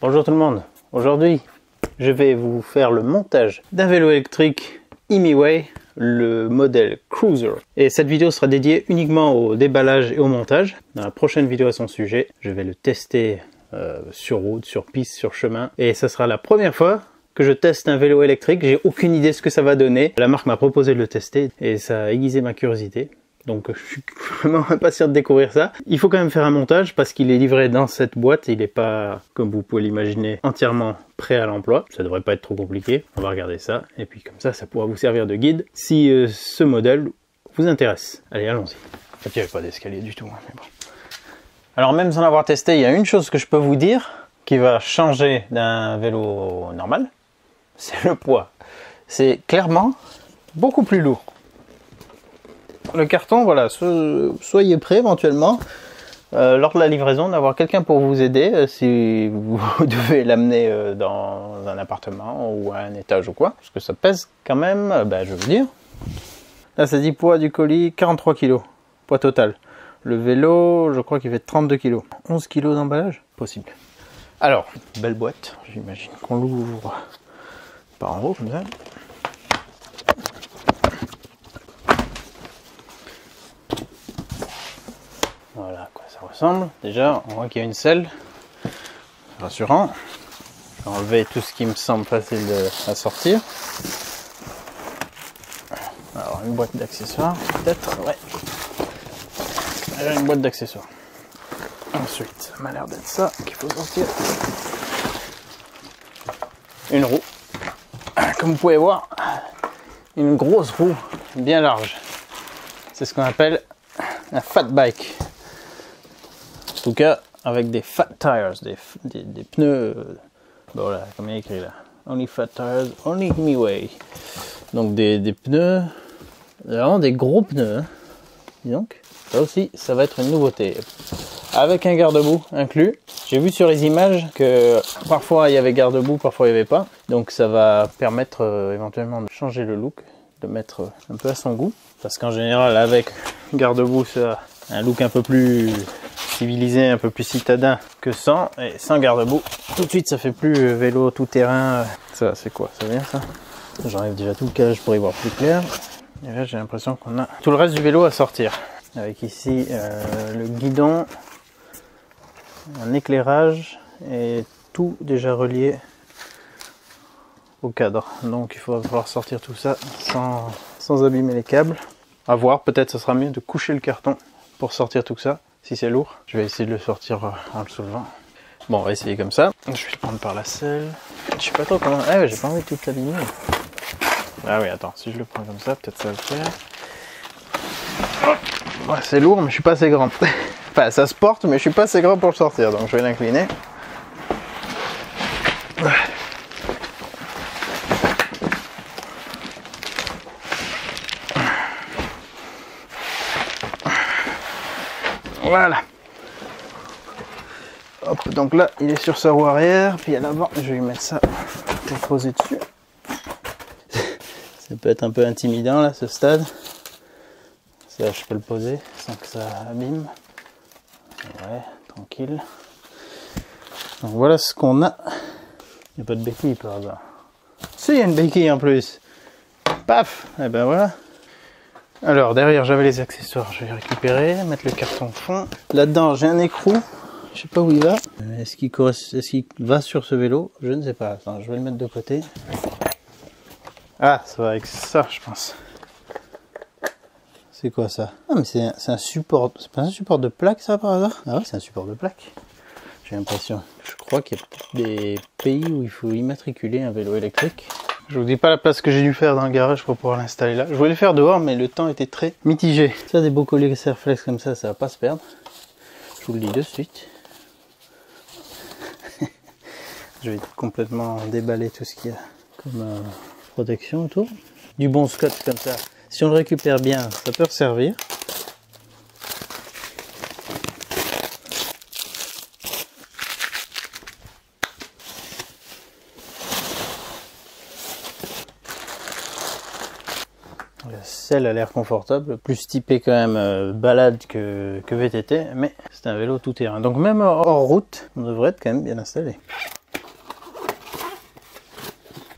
Bonjour tout le monde, aujourd'hui je vais vous faire le montage d'un vélo électrique Imiway, le modèle Cruiser. Et cette vidéo sera dédiée uniquement au déballage et au montage. Dans la prochaine vidéo à son sujet, je vais le tester sur route, sur piste, sur chemin. Et ce sera la première fois que je teste un vélo électrique. J'ai aucune idée de ce que ça va donner. La marque m'a proposé de le tester et ça a aiguisé ma curiosité. Donc je suis vraiment impatient de découvrir ça. Il faut quand même faire un montage parce qu'il est livré dans cette boîte. Il n'est pas, comme vous pouvez l'imaginer, entièrement prêt à l'emploi. Ça devrait pas être trop compliqué. On va regarder ça. Et puis comme ça pourra vous servir de guide si ce modèle vous intéresse. Allez, allons-y. En fait, il n'y avait pas d'escalier du tout. Mais bon. Alors même sans l'avoir testé, il y a une chose que je peux vous dire qui va changer d'un vélo normal. C'est le poids. C'est clairement beaucoup plus lourd. Le carton, voilà, soyez prêts éventuellement lors de la livraison d'avoir quelqu'un pour vous aider si vous devez l'amener dans un appartement ou à un étage ou quoi, parce que ça pèse quand même, je vais vous dire. Là ça dit poids du colis 43 kg, poids total. Le vélo, je crois qu'il fait 32 kg. 11 kg d'emballage, possible. Alors, belle boîte, j'imagine qu'on l'ouvre par en haut comme ça. Voilà à quoi ça ressemble. Déjà, on voit qu'il y a une selle. Rassurant. Je vais enlever tout ce qui me semble facile à sortir. Alors, une boîte d'accessoires, peut-être. Ouais. Déjà une boîte d'accessoires. Ensuite, ça m'a l'air d'être ça qu'il faut sortir. Une roue. Comme vous pouvez voir, une grosse roue bien large. C'est ce qu'on appelle un fat bike. En tout cas, avec des fat tires, des pneus, voilà, comme il est écrit là. Only fat tires, only Imiway. Donc des pneus, vraiment des gros pneus. Hein. Donc, ça aussi, ça va être une nouveauté. Avec un garde-boue inclus. J'ai vu sur les images que parfois il y avait garde-boue, parfois il n'y avait pas. Donc ça va permettre éventuellement de changer le look, de mettre un peu à son goût. Parce qu'en général, avec garde-boue, ça a un look un peu plus civilisé, un peu plus citadin que sans. Et sans garde-boue, tout de suite ça fait plus vélo tout terrain. Ça c'est quoi? Ça vient ça? J'enlève déjà tout le calage pour y voir plus clair. Et là j'ai l'impression qu'on a tout le reste du vélo à sortir. Avec ici le guidon, un éclairage et tout déjà relié au cadre. Donc il va falloir sortir tout ça sans abîmer les câbles. À voir, peut-être ce sera mieux de coucher le carton pour sortir tout ça. Si c'est lourd, je vais essayer de le sortir en le soulevant. Bon, on va essayer comme ça. Je vais le prendre par la selle. Je sais pas trop comment... Ah ouais, j'ai pas envie de tout l'abîmer. Ah oui, attends, si je le prends comme ça, peut-être ça va le faire. Ouais, c'est lourd, mais je suis pas assez grand. Enfin, ça se porte, mais je suis pas assez grand pour le sortir. Donc je vais l'incliner. Voilà. Hop, donc là, il est sur sa roue arrière. Puis à l'avant, je vais lui mettre ça pour poser dessus. Ça peut être un peu intimidant là, ce stade. Ça, je peux le poser sans que ça abîme. Ouais, tranquille. Donc voilà ce qu'on a. Il n'y a pas de béquille par hasard. Si, il y a une béquille en plus. Paf! Et ben voilà. Alors derrière j'avais les accessoires, je vais les récupérer, mettre le carton fond. Là-dedans j'ai un écrou, je sais pas où il va. Est-ce qu'il va sur ce vélo? Je ne sais pas. Attends, je vais le mettre de côté. Ah, ça va avec ça, je pense. C'est quoi ça? Ah mais c'est un support, c'est pas un support de plaque ça par hasard? Ah ouais, c'est un support de plaque. J'ai l'impression. Je crois qu'il y a des pays où il faut immatriculer un vélo électrique. Je vous dis pas la place que j'ai dû faire dans le garage pour pouvoir l'installer là. Je voulais le faire dehors mais le temps était très mitigé. Ça, des beaux colliers Serflex comme ça va pas se perdre. Je vous le dis de suite. Je vais complètement déballer tout ce qu'il y a comme protection autour. Du bon scotch comme ça. Si on le récupère bien, ça peut servir. La selle a l'air confortable, plus typé quand même balade que VTT, mais c'est un vélo tout terrain. Donc même hors route, on devrait être quand même bien installé.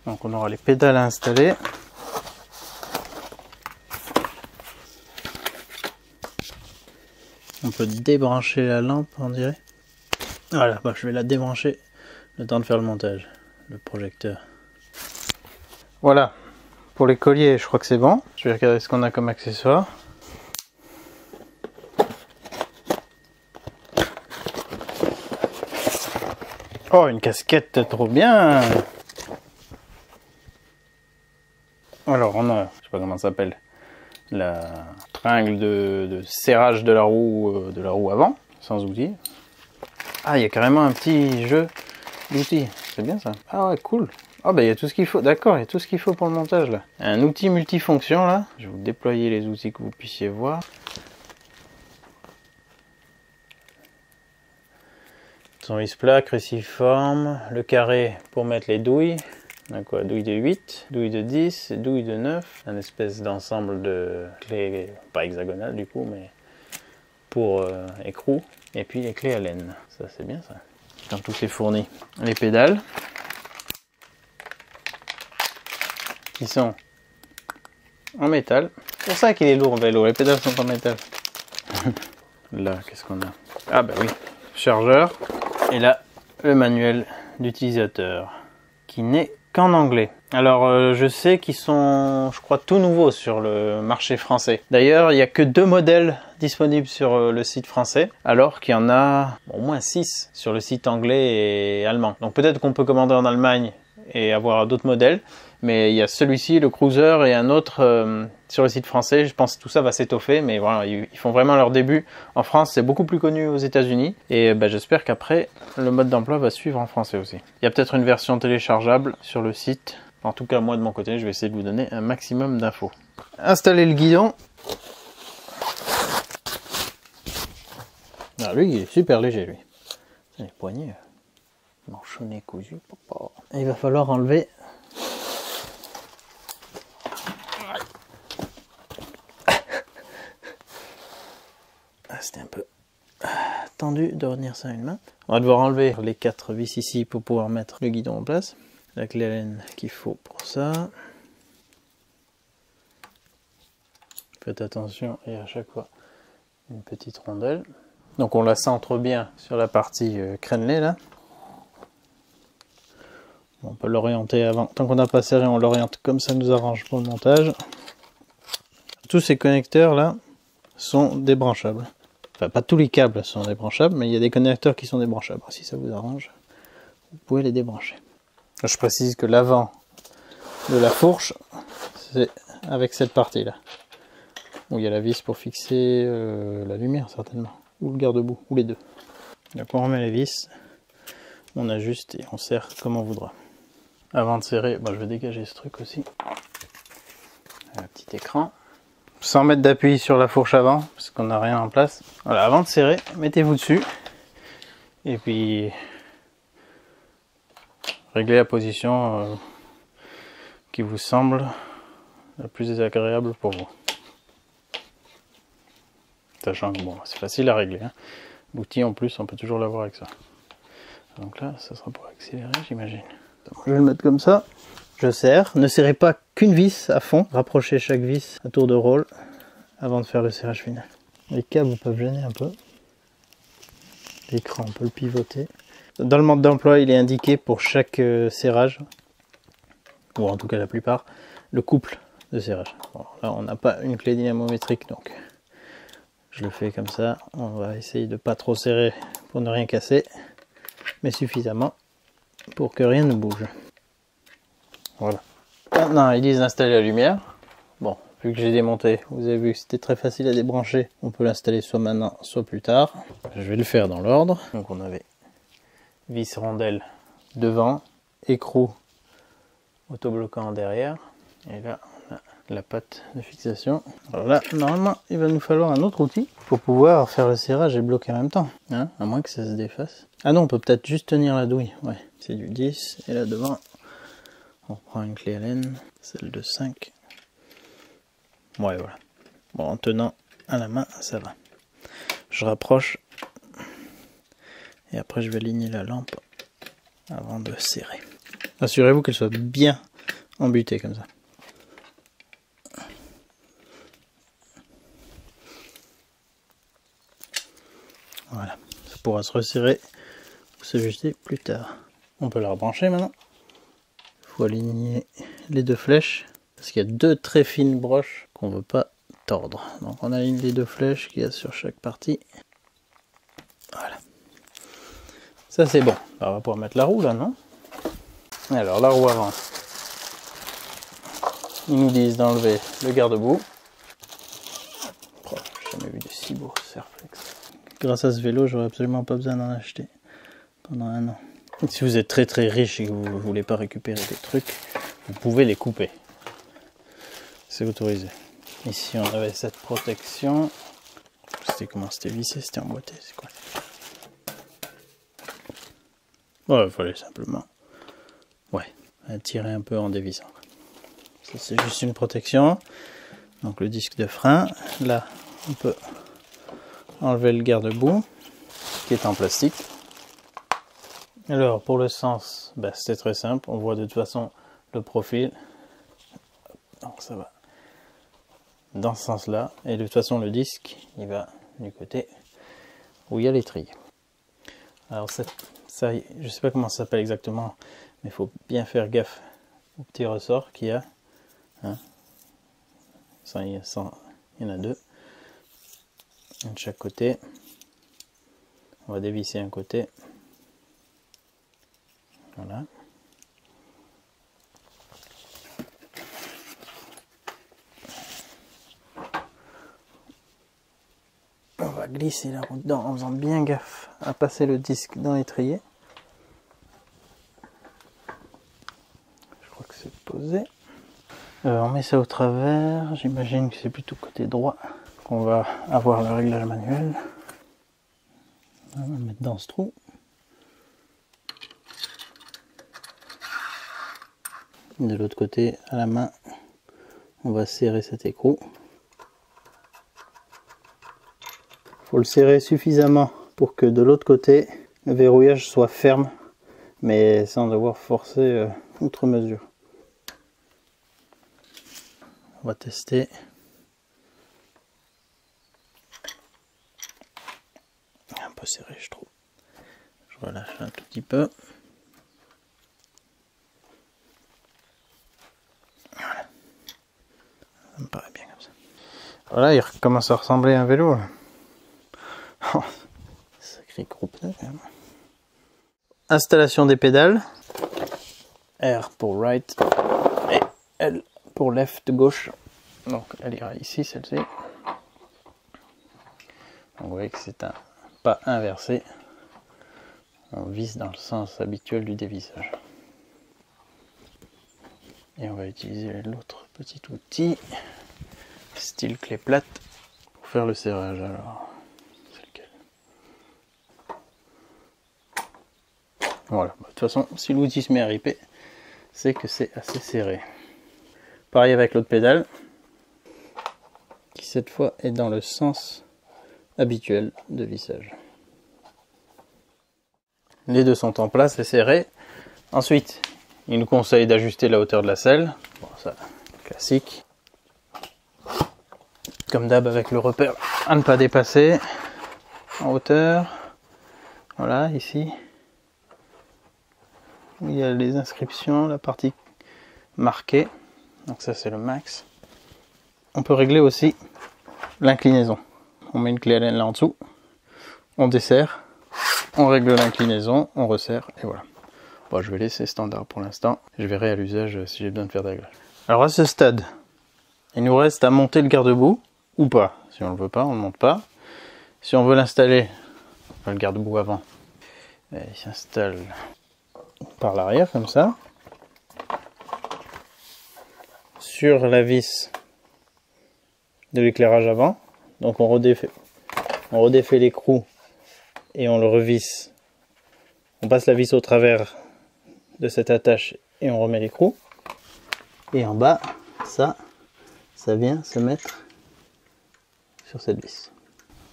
Donc on aura les pédales à installer. On peut débrancher la lampe, on dirait. Voilà, bah, je vais la débrancher le temps de faire le montage, le projecteur. Voilà, pour les colliers, je crois que c'est bon. Je vais regarder ce qu'on a comme accessoire. Oh, une casquette, trop bien! Alors, on a, je sais pas comment ça s'appelle, la tringle de serrage de la roue avant, sans outils. Ah, il y a carrément un petit jeu d'outils, c'est bien ça. Ah ouais, cool. Ah bah il y a tout ce qu'il faut, d'accord, il y a tout ce qu'il faut pour le montage là. Un outil multifonction là, je vais vous déployer les outils que vous puissiez voir. Tournevis plat, cruciforme, le carré pour mettre les douilles. On a quoi? Douille de 8, douille de 10, douille de 9. Un espèce d'ensemble de clés, pas hexagonales du coup, mais pour écrou. Et puis les clés à laine. Ça c'est bien ça. Quand tout est fourni. Les pédales. Qui sont en métal. C'est pour ça qu'il est lourd en vélo. Les pédales sont en métal. Là, qu'est-ce qu'on a? Ah bah oui, chargeur. Et là, le manuel d'utilisateur. Qui n'est qu'en anglais. Alors je sais qu'ils sont, je crois, tout nouveaux sur le marché français. D'ailleurs, il n'y a que 2 modèles disponibles sur le site français, alors qu'il y en a au moins 6 sur le site anglais et allemand. Donc peut-être qu'on peut commander en Allemagne et avoir d'autres modèles, mais il y a celui-ci, le Cruiser, et un autre sur le site français. Je pense que tout ça va s'étoffer, mais voilà, ils font vraiment leur début en France. C'est beaucoup plus connu aux États-Unis, et j'espère qu'après le mode d'emploi va suivre en français aussi. Il y a peut-être une version téléchargeable sur le site. En tout cas, moi de mon côté, je vais essayer de vous donner un maximum d'infos. Installer le guidon. Ah, lui, il est super léger, lui. Les poignets, manchonnés, cousus. Et il va falloir enlever. Ah, c'était un peu tendu de retenir ça à une main. On va devoir enlever les 4 vis ici pour pouvoir mettre le guidon en place. La clé à laine qu'il faut pour ça. Faites attention, il y a à chaque fois une petite rondelle. Donc on la centre bien sur la partie crénelée là. On peut l'orienter avant. Tant qu'on n'a pas serré, on l'oriente comme ça nous arrange pour le montage. Tous ces connecteurs là sont débranchables. Enfin, pas tous les câbles sont débranchables, mais il y a des connecteurs qui sont débranchables. Si ça vous arrange, vous pouvez les débrancher. Je précise que l'avant de la fourche, c'est avec cette partie-là. Où il y a la vis pour fixer la lumière, certainement. Ou le garde-boue, ou les deux. Donc on remet les vis, on ajuste et on serre comme on voudra. Avant de serrer, je vais dégager ce truc aussi. Un petit écran. Sans mettre d'appui sur la fourche avant, parce qu'on n'a rien en place. Voilà, avant de serrer, mettez-vous dessus. Et puis, réglez la position qui vous semble la plus désagréable pour vous. Sachant que bon, c'est facile à régler. Hein. L'outil en plus, on peut toujours l'avoir avec ça. Donc là, ça sera pour accélérer, j'imagine. Je vais le mettre comme ça. Je serre. Ne serrez pas qu'une vis à fond. Rapprochez chaque vis à tour de rôle avant de faire le serrage final. Les câbles peuvent gêner un peu. L'écran, on peut le pivoter. Dans le mode d'emploi, il est indiqué pour chaque serrage, ou en tout cas la plupart, le couple de serrage. Bon, là, on n'a pas une clé dynamométrique, donc je le fais comme ça. On va essayer de pas trop serrer pour ne rien casser, mais suffisamment pour que rien ne bouge. Voilà. Maintenant, ils disent d'installer la lumière. Bon, vu que j'ai démonté, vous avez vu que c'était très facile à débrancher. On peut l'installer soit maintenant, soit plus tard. Je vais le faire dans l'ordre. Donc on avait vis rondelle devant, écrou autobloquant derrière. Et là, on a la patte de fixation. Alors là, normalement, il va nous falloir un autre outil pour pouvoir faire le serrage et bloquer en même temps. Hein, à moins que ça se défasse. Ah non, on peut peut-être juste tenir la douille. Ouais, c'est du 10. Et là devant, on prend une clé à laine, celle de 5. Ouais, voilà. Bon, en tenant à la main, ça va. Je rapproche. Et après, je vais aligner la lampe avant de serrer. Assurez-vous qu'elle soit bien embuté comme ça. Voilà, ça pourra se resserrer ou s'ajuster plus tard. On peut la rebrancher maintenant. Il faut aligner les deux flèches parce qu'il y a deux très fines broches qu'on ne veut pas tordre. Donc on aligne les deux flèches qu'il y a sur chaque partie. Voilà. Ça c'est bon. Alors, on va pouvoir mettre la roue là, non? Alors la roue avant. Ils nous disent d'enlever le garde-boue. Oh, j'ai jamais vu de si beau Serflex. Grâce à ce vélo, j'aurais absolument pas besoin d'en acheter pendant 1 an. Et si vous êtes très très riche et que vous ne voulez pas récupérer des trucs, vous pouvez les couper. C'est autorisé. Ici on avait cette protection. C'était comment? C'était vissé, c'était emboîté, c'est quoi? Ouais, il fallait simplement tirer un peu en dévissant. Ça c'est juste une protection. Donc le disque de frein, là on peut enlever le garde-boue qui est en plastique. Alors pour le sens, c'était très simple, on voit de toute façon le profil. Donc ça va dans ce sens là, et de toute façon le disque il va du côté où il y a l'étrier. Alors ça je sais pas comment ça s'appelle exactement, mais il faut bien faire gaffe au petit ressort qu'il y a. Hein. Il y en a 2, un de chaque côté. On va dévisser un côté. Voilà. On va glisser la roue dedans en faisant bien gaffe à passer le disque dans l'étrier. Je crois que c'est posé. On met ça au travers. J'imagine que c'est plutôt côté droit qu'on va avoir le réglage manuel. On va le mettre dans ce trou. De l'autre côté, à la main, on va serrer cet écrou. Il faut le serrer suffisamment pour que de l'autre côté, le verrouillage soit ferme, mais sans devoir forcer outre mesure. On va tester. Un peu serré, je trouve. Je relâche un tout petit peu. Voilà. Ça me paraît bien comme ça. Voilà, il commence à ressembler à un vélo. Là. Oh, sacré gros pneu quand même. Installation des pédales. R pour right et L pour left, gauche. Donc elle ira ici, celle-ci. Vous voyez que c'est un pas inversé. On visse dans le sens habituel du dévissage. Et on va utiliser l'autre petit outil, style clé plate, pour faire le serrage. Alors, c'est lequel? Voilà, de toute façon, si l'outil se met à riper, c'est que c'est assez serré. Pareil avec l'autre pédale, qui cette fois est dans le sens habituel de vissage. Les deux sont en place et serrés. Ensuite, il nous conseille d'ajuster la hauteur de la selle. Bon, ça, classique. Comme d'hab avec le repère à ne pas dépasser en hauteur. Voilà, ici. Il y a les inscriptions, la partie marquée. Donc ça, c'est le max. On peut régler aussi l'inclinaison. On met une clé Allen là en dessous. On desserre. On règle l'inclinaison. On resserre. Et voilà. Bon, je vais laisser standard pour l'instant. Je verrai à l'usage si j'ai besoin de faire des réglages. Alors à ce stade, il nous reste à monter le garde-boue ou pas. Si on ne le veut pas, on ne le monte pas. Si on veut l'installer, le garde-boue avant, il s'installe par l'arrière comme ça. Sur la vis de l'éclairage avant. Donc on redéfait l'écrou et on le revisse. On passe la vis au travers de cette attache et on remet l'écrou. Et en bas, ça vient se mettre sur cette vis.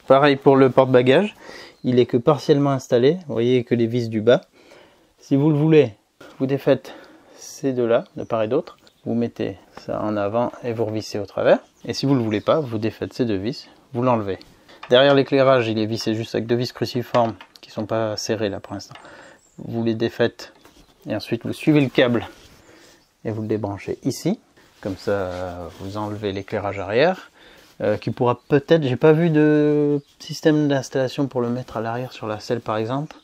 Pareil pour le porte-bagages, il est que partiellement installé. Vous voyez que les vis du bas. Si vous le voulez, vous défaites ces deux-là, de part et d'autre. vous mettez ça en avant et vous revissez au travers. Et si vous ne le voulez pas, vous défaites ces deux vis, vous l'enlevez. Derrière l'éclairage, il est vissé juste avec deux vis cruciformes qui ne sont pas serrées là pour l'instant. Vous les défaites et ensuite vous suivez le câble et vous le débranchez ici. Comme ça, vous enlevez l'éclairage arrière qui pourra peut-être, j'ai pas vu de système d'installation pour le mettre à l'arrière sur la selle par exemple.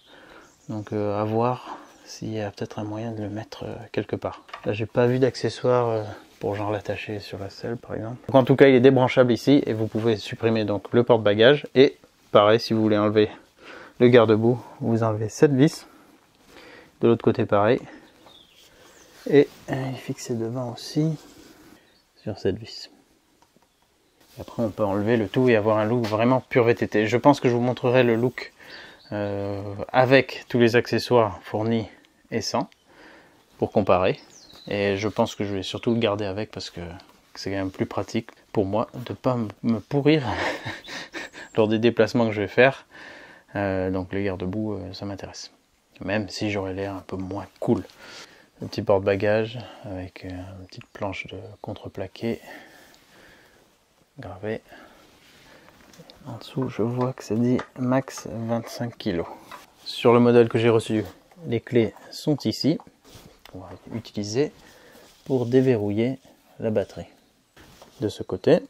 Donc à voir s'il y a peut-être un moyen de le mettre quelque part. Là, j'ai pas vu d'accessoire pour genre l'attacher sur la selle par exemple. Donc, en tout cas, il est débranchable ici et vous pouvez supprimer donc le porte-bagages. Et pareil, si vous voulez enlever le garde-boue, vous enlevez cette vis. De l'autre côté pareil. Et il est fixé devant aussi sur cette vis. Et après on peut enlever le tout et avoir un look vraiment pur VTT. Je pense que je vous montrerai le look avec tous les accessoires fournis et sans pour comparer. Et je pense que je vais surtout le garder avec parce que c'est quand même plus pratique pour moi de ne pas me pourrir lors des déplacements que je vais faire. Donc les garde-boue, ça m'intéresse. Même si j'aurais l'air un peu moins cool. Un petit porte-bagages avec une petite planche de contreplaqué gravée. En dessous, je vois que ça dit max 25 kg. Sur le modèle que j'ai reçu, les clés sont ici. On va utiliser pour déverrouiller la batterie. De ce côté,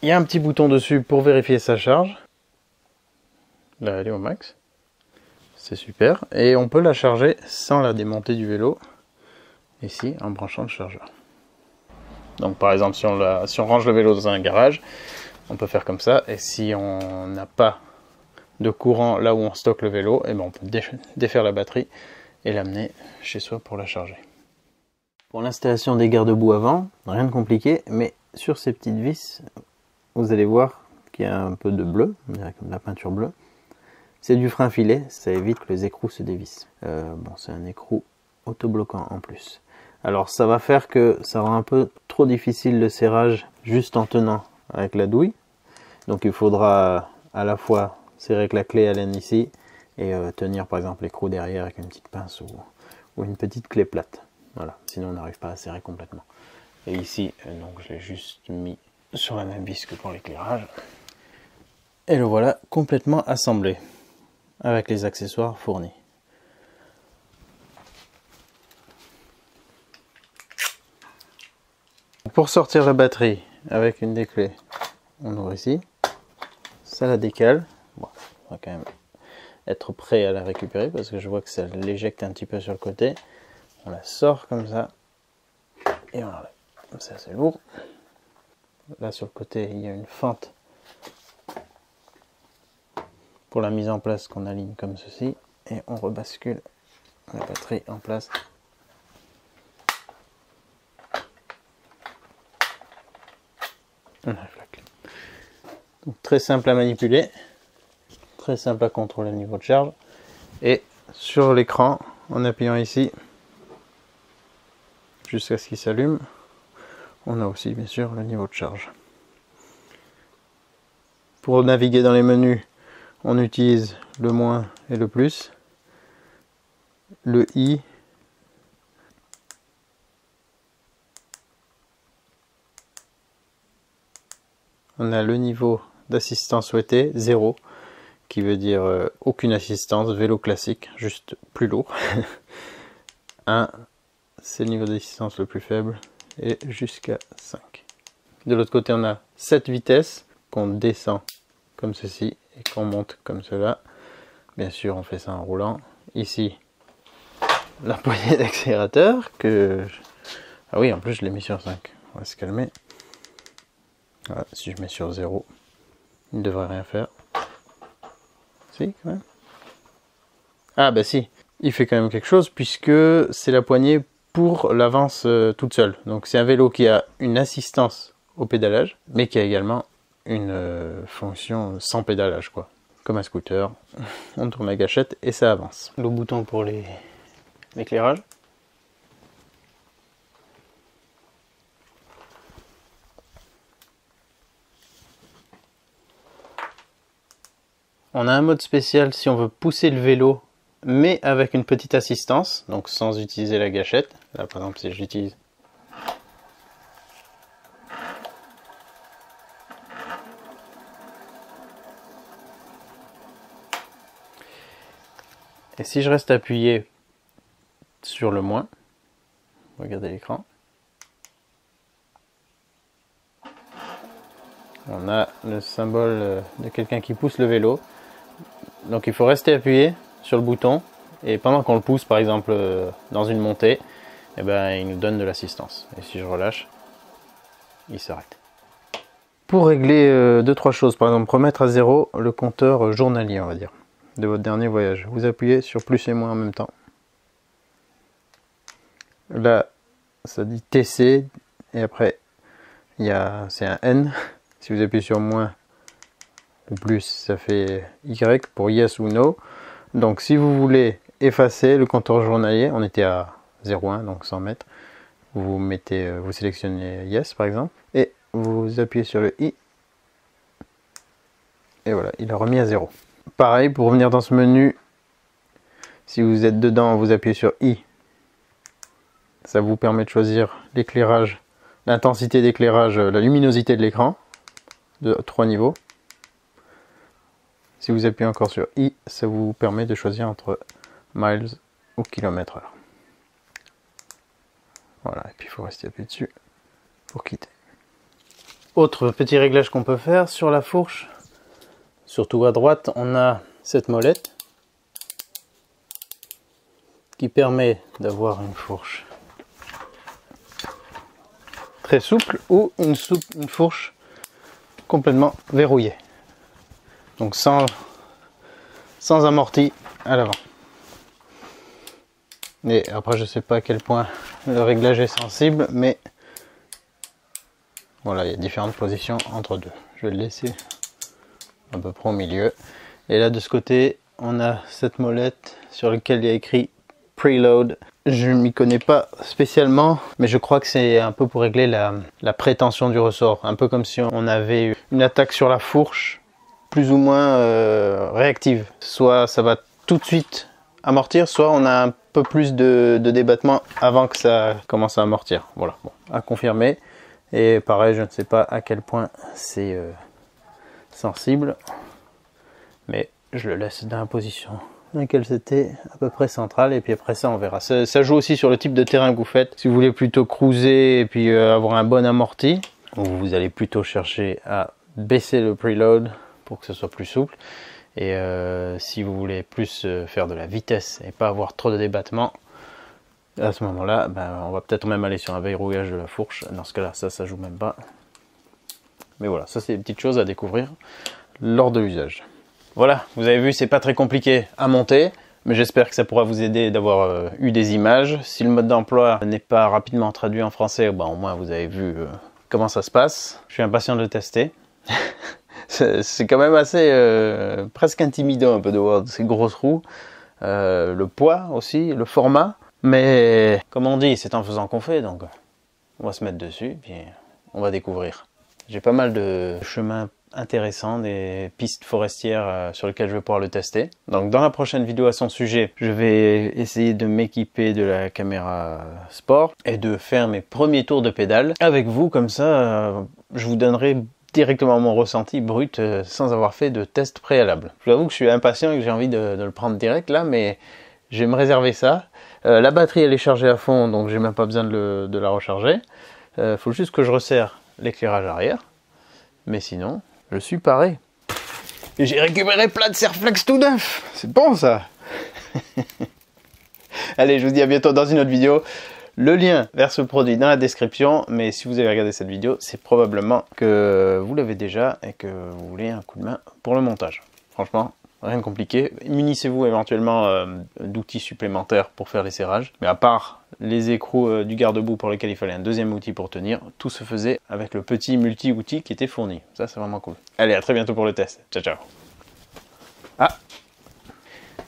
il y a un petit bouton dessus pour vérifier sa charge. Là, elle est au max. C'est super. Et on peut la charger sans la démonter du vélo. Ici, en branchant le chargeur. Donc par exemple, si on range le vélo dans un garage, on peut faire comme ça. Et si on n'a pas de courant là où on stocke le vélo, et ben on peut défaire la batterie et l'amener chez soi pour la charger. Pour l'installation des garde-boue avant, rien de compliqué. Mais sur ces petites vis, vous allez voir qu'il y a un peu de bleu, on dirait comme de la peinture bleue. C'est du frein filet, ça évite que les écrous se dévissent. Bon, c'est un écrou autobloquant en plus. Alors ça va faire que ça rend un peu trop difficile le serrage juste en tenant avec la douille. Donc il faudra à la fois serrer avec la clé Allen ici et tenir par exemple l'écrou derrière avec une petite pince ou une petite clé plate. Voilà, sinon on n'arrive pas à serrer complètement. Et ici, donc je l'ai juste mis sur la même vis que pour l'éclairage. Et le voilà complètement assemblé avec les accessoires fournis. Pour sortir la batterie avec une des clés, on ouvre ici, ça la décale. Bon, on va quand même être prêt à la récupérer parce que je vois que ça l'éjecte un petit peu sur le côté. On la sort comme ça et on l'enlève. C'est assez lourd. Là sur le côté, il y a une fente pour la mise en place qu'on aligne comme ceci et on rebascule la batterie en place. On enlève la clé. Donc très simple à manipuler, très simple à contrôler le niveau de charge et sur l'écran en appuyant ici jusqu'à ce qu'il s'allume, on a aussi bien sûr le niveau de charge. Pour naviguer dans les menus, on utilise le moins et le plus, le I, on a le niveau d'assistance souhaité, 0, qui veut dire aucune assistance, vélo classique, juste plus lourd. 1, c'est le niveau d'assistance le plus faible, et jusqu'à 5. De l'autre côté, on a 7 vitesses qu'on descend comme ceci et qu'on monte comme cela. Bien sûr, on fait ça en roulant. Ici, la poignée d'accélérateur que... Ah oui, en plus, je l'ai mis sur 5. On va se calmer. Voilà, si je mets sur 0, il ne devrait rien faire. Si, quand même. Ah bah si, il fait quand même quelque chose puisque c'est la poignée pour l'avance toute seule. Donc c'est un vélo qui a une assistance au pédalage, mais qui a également une fonction sans pédalage, quoi. Comme un scooter, on tourne la gâchette et ça avance. Le bouton pour l'éclairage. On a un mode spécial si on veut pousser le vélo, mais avec une petite assistance, donc sans utiliser la gâchette. Là par exemple si j'utilise Et si je reste appuyé sur le moins, regardez l'écran, on a le symbole de quelqu'un qui pousse le vélo. Donc il faut rester appuyé sur le bouton et pendant qu'on le pousse par exemple dans une montée, eh ben, il nous donne de l'assistance. Et si je relâche, il s'arrête. Pour régler 2-3 choses, par exemple remettre à 0 le compteur journalier, on va dire, de votre dernier voyage, vous appuyez sur plus et moins en même temps. Là ça dit TC et après c'est un N. Si vous appuyez sur moins ou plus, ça fait Y pour yes ou no. Donc si vous voulez effacer le compteur journalier, on était à 0,1 donc 100 mètres, vous sélectionnez yes par exemple et vous appuyez sur le I et voilà, il a remis à 0. Pareil, pour revenir dans ce menu, si vous êtes dedans, vous appuyez sur I, ça vous permet de choisir l'éclairage, l'intensité d'éclairage, la luminosité de l'écran de 3 niveaux. Si vous appuyez encore sur I, ça vous permet de choisir entre miles ou km/h. Voilà, et puis il faut rester appuyé dessus pour quitter. Autre petit réglage qu'on peut faire sur la fourche, surtout à droite, on a cette molette qui permet d'avoir une fourche très souple ou une fourche complètement verrouillée. Donc sans amorti à l'avant. Et après je sais pas à quel point le réglage est sensible, mais voilà, il y a différentes positions entre deux. Je vais le laisser à peu près au milieu. Et là de ce côté, on a cette molette sur laquelle il y a écrit Preload. Je ne m'y connais pas spécialement, mais je crois que c'est un peu pour régler la prétention du ressort. Un peu comme si on avait une attaque sur la fourche, plus ou moins réactive. Soit ça va tout de suite amortir, soit on a un peu plus de débattement avant que ça commence à amortir. Voilà, bon, à confirmer. Et pareil, je ne sais pas à quel point c'est sensible, mais je le laisse dans la position dans laquelle c'était, à peu près centrale, et puis après ça on verra. Ça joue aussi sur le type de terrain que vous faites. Si vous voulez plutôt cruiser et puis avoir un bon amorti, vous allez plutôt chercher à baisser le preload pour que ce soit plus souple. Et si vous voulez plus faire de la vitesse et pas avoir trop de débattement, à ce moment-là, on va peut-être même aller sur un verrouillage de la fourche. Dans ce cas-là, ça joue même pas. Mais voilà, ça c'est des petites choses à découvrir lors de l'usage. Voilà, vous avez vu, c'est pas très compliqué à monter, mais j'espère que ça pourra vous aider d'avoir eu des images. Si le mode d'emploi n'est pas rapidement traduit en français, au moins vous avez vu comment ça se passe. Je suis impatient de le tester. C'est quand même assez presque intimidant un peu de voir ces grosses roues, le poids aussi, le format. Mais comme on dit, c'est en faisant qu'on fait, donc on va se mettre dessus, puis on va découvrir. J'ai pas mal de chemins intéressants, des pistes forestières sur lesquelles je vais pouvoir le tester. Donc dans la prochaine vidéo à son sujet, je vais essayer de m'équiper de la caméra sport et de faire mes premiers tours de pédale avec vous. Comme ça, je vous donnerai directement mon ressenti brut sans avoir fait de test préalable. Je vous avoue que je suis impatient et que j'ai envie de le prendre direct là, mais je vais me réserver ça. La batterie elle est chargée à fond, donc j'ai même pas besoin de la recharger. Faut juste que je resserre l'éclairage arrière, mais sinon je suis paré. Et j'ai récupéré plein de Serflex tout neuf. C'est bon ça. Allez, je vous dis à bientôt dans une autre vidéo. Le lien vers ce produit dans la description, mais si vous avez regardé cette vidéo, c'est probablement que vous l'avez déjà et que vous voulez un coup de main pour le montage. Franchement, rien de compliqué. Munissez-vous éventuellement d'outils supplémentaires pour faire les serrages. Mais à part les écrous du garde-boue pour lesquels il fallait un deuxième outil pour tenir, tout se faisait avec le petit multi-outil qui était fourni. Ça, c'est vraiment cool. Allez, à très bientôt pour le test. Ciao, ciao. Ah,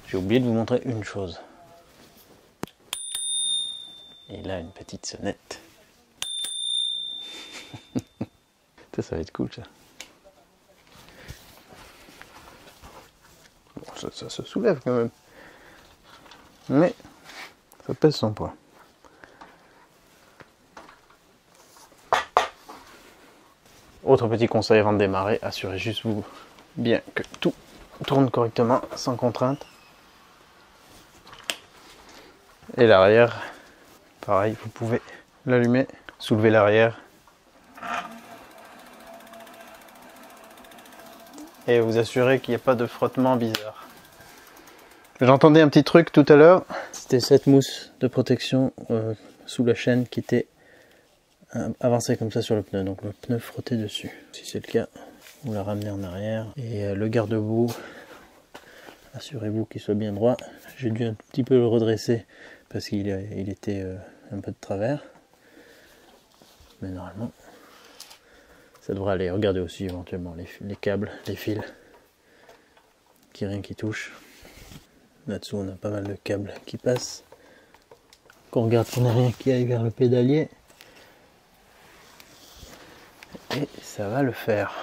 j'ai oublié de vous montrer une chose. Et là, une petite sonnette. Ça va être cool, ça. Bon, ça se soulève quand même. Mais ça pèse son poids. Autre petit conseil avant de démarrer, assurez juste vous bien que tout tourne correctement, sans contrainte. Et l'arrière, pareil, vous pouvez l'allumer, soulever l'arrière. Et vous assurer qu'il n'y a pas de frottement bizarre. J'entendais un petit truc tout à l'heure. C'était cette mousse de protection sous la chaîne qui était avancée comme ça sur le pneu. Donc le pneu frottait dessus. Si c'est le cas, vous la ramenez en arrière. Et le garde-boue, assurez-vous qu'il soit bien droit. J'ai dû un petit peu le redresser parce qu'il était un peu de travers. Mais normalement, ça devrait aller. Regardez aussi éventuellement les câbles, les fils, rien qui touche. Là-dessous, on a pas mal de câbles qui passent. Qu'on regarde qu'il n'y a rien qui aille vers le pédalier. Et ça va le faire.